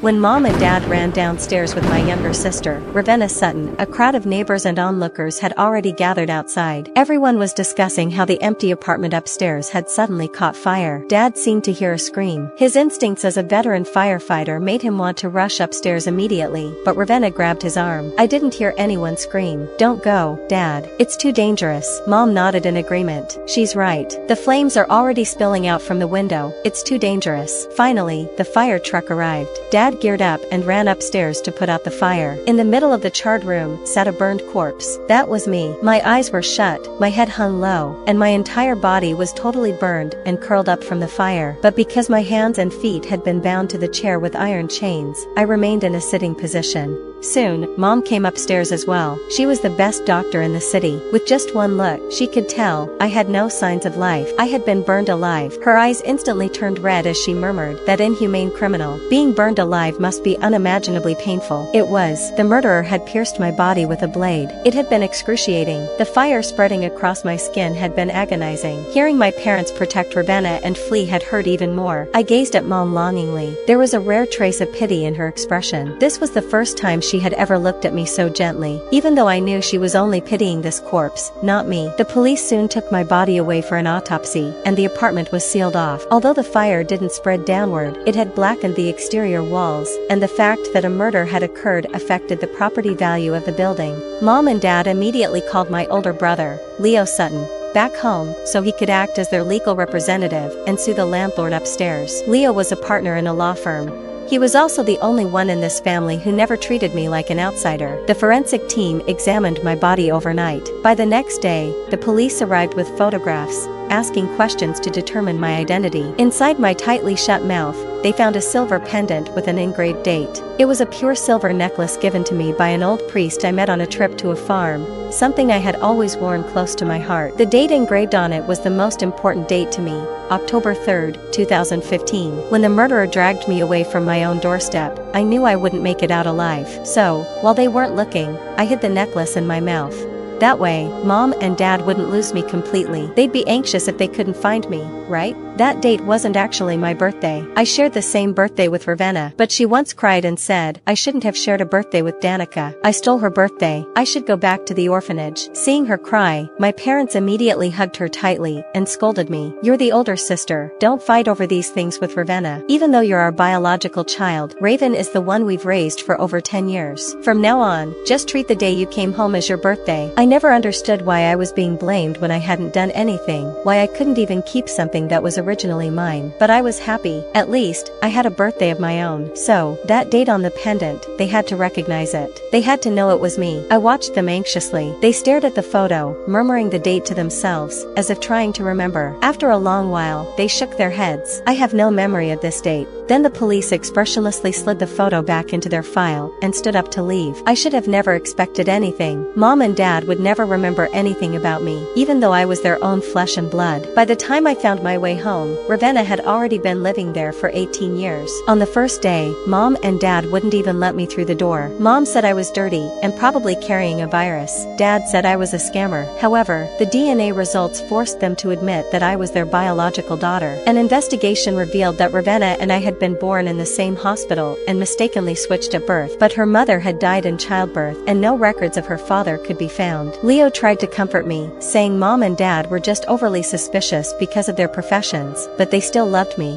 When Mom and Dad ran downstairs with my younger sister, Ravenna Sutton, a crowd of neighbors and onlookers had already gathered outside. Everyone was discussing how the empty apartment upstairs had suddenly caught fire. Dad seemed to hear a scream. His instincts as a veteran firefighter made him want to rush upstairs immediately, but Ravenna grabbed his arm. I didn't hear anyone scream. "Don't go, Dad. It's too dangerous." Mom nodded in agreement. "She's right. The flames are already spilling out from the window. It's too dangerous." Finally, the fire truck arrived. Dad geared up and ran upstairs to put out the fire. In the middle of the charred room sat a burned corpse. That was me. My eyes were shut, my head hung low, and my entire body was totally burned and curled up from the fire. But because my hands and feet had been bound to the chair with iron chains, I remained in a sitting position. Soon, Mom came upstairs as well. She was the best doctor in the city. With just one look, she could tell I had no signs of life. I had been burned alive. Her eyes instantly turned red as she murmured, "That inhumane criminal. Being burned alive must be unimaginably painful." It was. The murderer had pierced my body with a blade. It had been excruciating. The fire spreading across my skin had been agonizing. Hearing my parents protect Ravenna and flee had hurt even more. I gazed at Mom longingly. There was a rare trace of pity in her expression. This was the first time she had ever looked at me so gently, even though I knew she was only pitying this corpse, not me. The police soon took my body away for an autopsy, and the apartment was sealed off. Although the fire didn't spread downward, it had blackened the exterior walls, and the fact that a murder had occurred affected the property value of the building. Mom and Dad immediately called my older brother, Leo Sutton, back home, so he could act as their legal representative and sue the landlord upstairs. Leo was a partner in a law firm. He was also the only one in this family who never treated me like an outsider. The forensic team examined my body overnight. By the next day, the police arrived with photographs, asking questions to determine my identity. Inside my tightly shut mouth, they found a silver pendant with an engraved date. It was a pure silver necklace given to me by an old priest I met on a trip to a farm, something I had always worn close to my heart. The date engraved on it was the most important date to me, October 3rd, 2015. When the murderer dragged me away from my own doorstep, I knew I wouldn't make it out alive. So, while they weren't looking, I hid the necklace in my mouth. That way, Mom and Dad wouldn't lose me completely. They'd be anxious if they couldn't find me, right? That date wasn't actually my birthday. I shared the same birthday with Ravenna, but she once cried and said, "I shouldn't have shared a birthday with Danica. I stole her birthday. I should go back to the orphanage." Seeing her cry, my parents immediately hugged her tightly and scolded me. "You're the older sister. Don't fight over these things with Ravenna. Even though you're our biological child, Raven is the one we've raised for over 10 years. From now on, just treat the day you came home as your birthday." I never understood why I was being blamed when I hadn't done anything, why I couldn't even keep something that was originally mine. But I was happy. At least, I had a birthday of my own. So, that date on the pendant, they had to recognize it. They had to know it was me. I watched them anxiously. They stared at the photo, murmuring the date to themselves, as if trying to remember. After a long while, they shook their heads. "I have no memory of this date." Then the police expressionlessly slid the photo back into their file and stood up to leave. I should have never expected anything. Mom and Dad would never remember anything about me, even though I was their own flesh and blood. By the time I found my way home, Ravenna had already been living there for 18 years. On the first day, Mom and Dad wouldn't even let me through the door. Mom said I was dirty and probably carrying a virus. Dad said I was a scammer. However, the DNA results forced them to admit that I was their biological daughter. An investigation revealed that Ravenna and I had been born in the same hospital and mistakenly switched at birth, but her mother had died in childbirth and no records of her father could be found. Leo tried to comfort me, saying Mom and Dad were just overly suspicious because of their professions, but they still loved me.